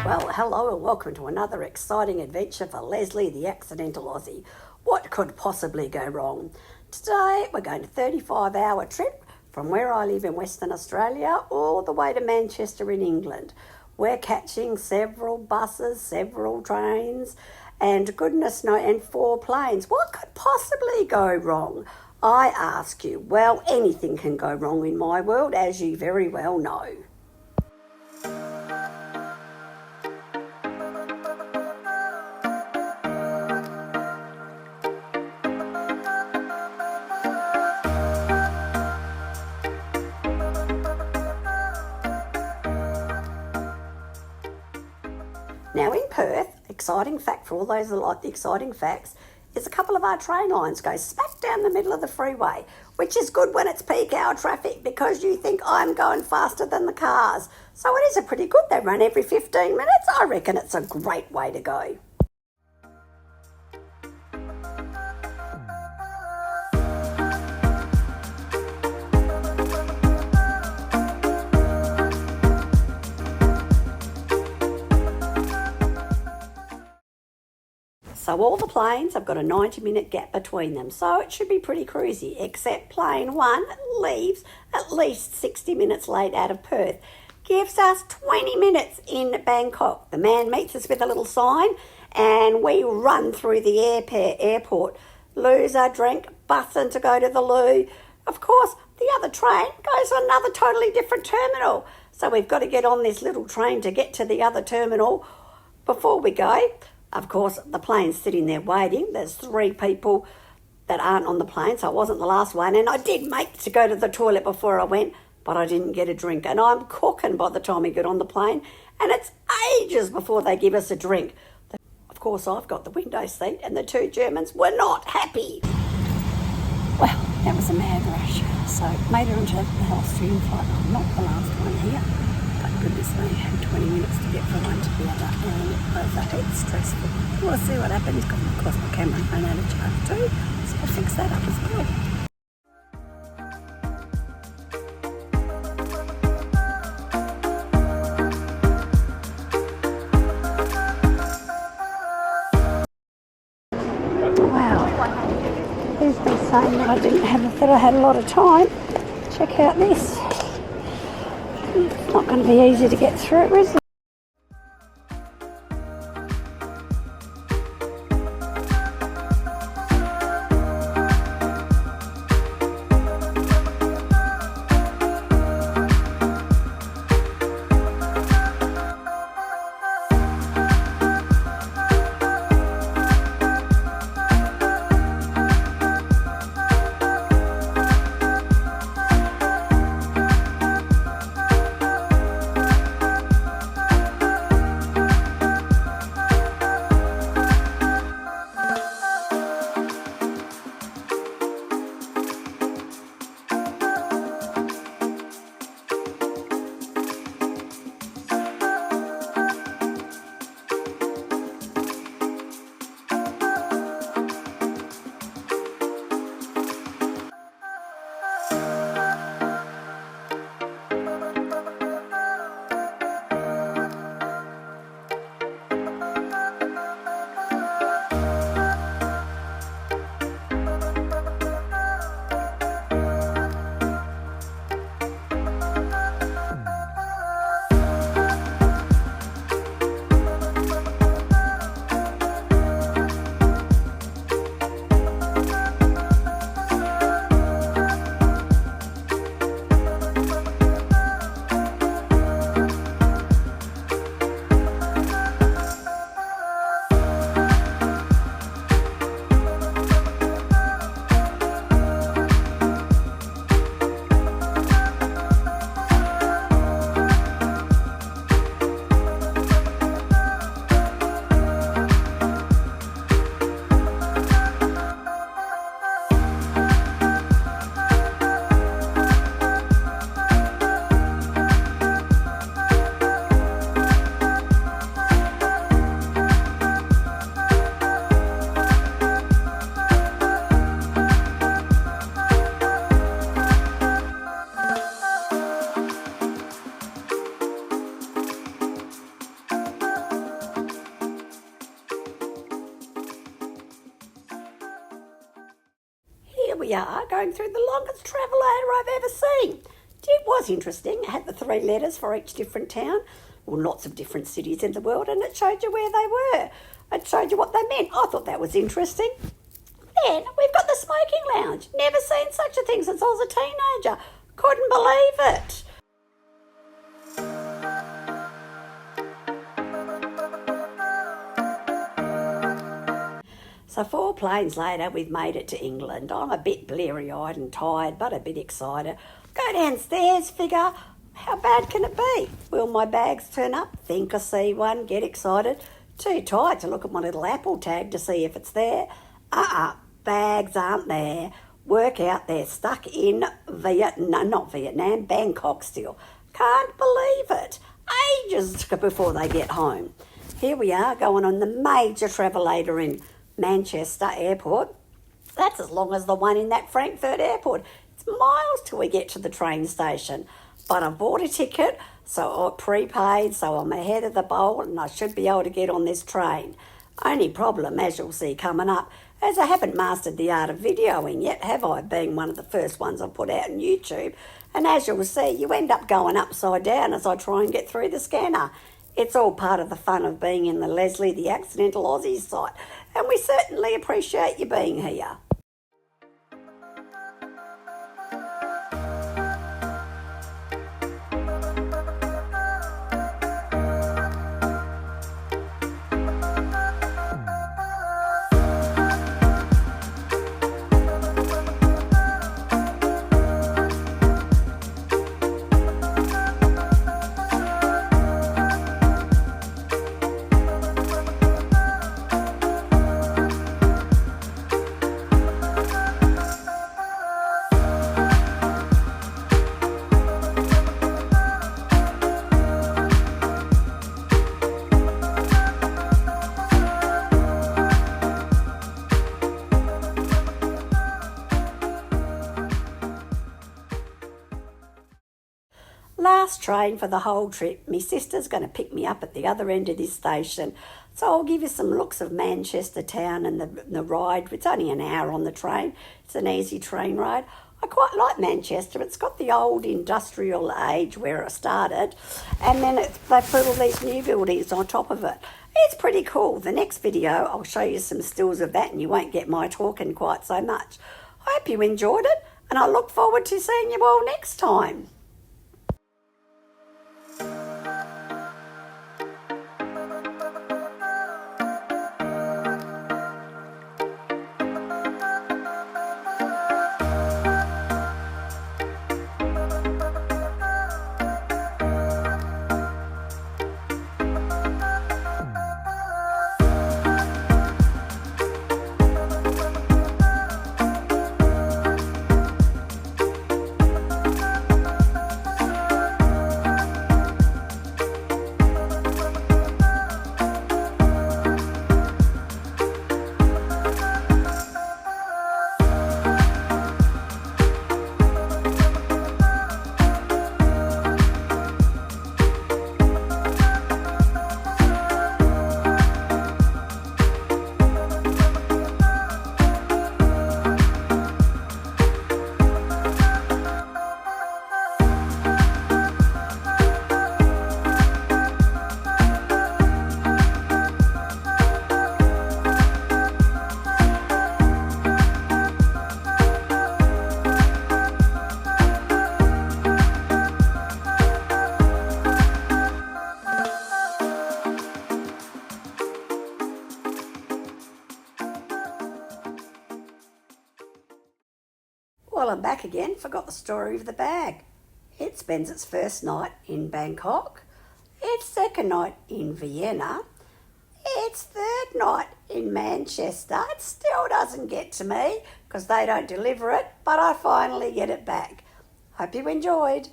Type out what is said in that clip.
Well, hello and welcome to another exciting adventure for Leslie, the accidental Aussie. What could possibly go wrong? Today we're going a 35-hour trip from where I live in Western Australia all the way to Manchester in England. We're catching several buses, several trains, and goodness knows, and 4 planes. What could possibly go wrong? I ask you. Well, anything can go wrong in my world, as you very well know. Now in Perth, exciting fact for all those that like the exciting facts, is a couple of our train lines go smack down the middle of the freeway, which is good when it's peak hour traffic because you think I'm going faster than the cars. So it is a pretty good, they run every 15 minutes. I reckon it's a great way to go. So all the planes have got a 90-minute gap between them, so it should be pretty cruisy, except plane 1 leaves at least 60 minutes late out of Perth. Gives us 20 minutes in Bangkok. The man meets us with a little sign and we run through the airport. Lose our drink, busting to go to the loo. Of course, the other train goes to another totally different terminal. So we've got to get on this little train to get to the other terminal before we go. Of course, the plane's sitting there waiting. There's 3 people that aren't on the plane, so I wasn't the last one. And I did make to go to the toilet before I went, but I didn't get a drink. And I'm cooking by the time we get on the plane. And it's ages before they give us a drink. Of course, I've got the window seat, and the 2 Germans were not happy. Well, that was a mad rush. So made it onto the Austrian flight. I'm not the last one here. Goodness me, I had 20 minutes to get from one to the other, and it's stressful. We'll see what happens, because of course my camera ran out of charge too, so I'll fix that up as well. Wow, who's been saying that I had a lot of time? Check out this. It's not going to be easy to get through, is it? we are, going through the longest travelator I've ever seen. It was interesting. It had the 3 letters for each different town, or lots of different cities in the world, and it showed you where they were. It showed you what they meant. I thought that was interesting. Then we've got the smoking lounge. Never seen such a thing since I was a teenager. Couldn't believe it. So 4 planes later, we've made it to England. I'm a bit bleary-eyed and tired, but a bit excited. Go downstairs, figure, how bad can it be? Will my bags turn up? Think I see one, get excited. Too tired to look at my little Apple tag to see if it's there. Bags aren't there. Work out they're stuck in Bangkok still. Can't believe it. Ages before they get home. Here we are going on the major travelator in Manchester Airport. That's as long as the one in that Frankfurt Airport. It's miles till we get to the train station. But I bought a ticket, so I prepaid, so I'm ahead of the bowl and I should be able to get on this train. Only problem, as you'll see coming up, as I haven't mastered the art of videoing yet, have I, being one of the first ones I put out on YouTube. And as you'll see, you end up going upside down as I try and get through the scanner. It's all part of the fun of being in the Leslie the Accidental Aussie site, and we certainly appreciate you being here. Last train for the whole trip. My sister's going to pick me up at the other end of this station. So I'll give you some looks of Manchester town and the ride. It's only an hour on the train. It's an easy train ride. I quite like Manchester. It's got the old industrial age where it started, and then they put all these new buildings on top of it. It's pretty cool. The next video, I'll show you some stills of that and you won't get my talking quite so much. I hope you enjoyed it, and I look forward to seeing you all next time. Well, I'm back again. Forgot the story of the bag. It spends its first night in Bangkok, its second night in Vienna, its third night in Manchester. It still doesn't get to me because they don't deliver it, but I finally get it back. Hope you enjoyed.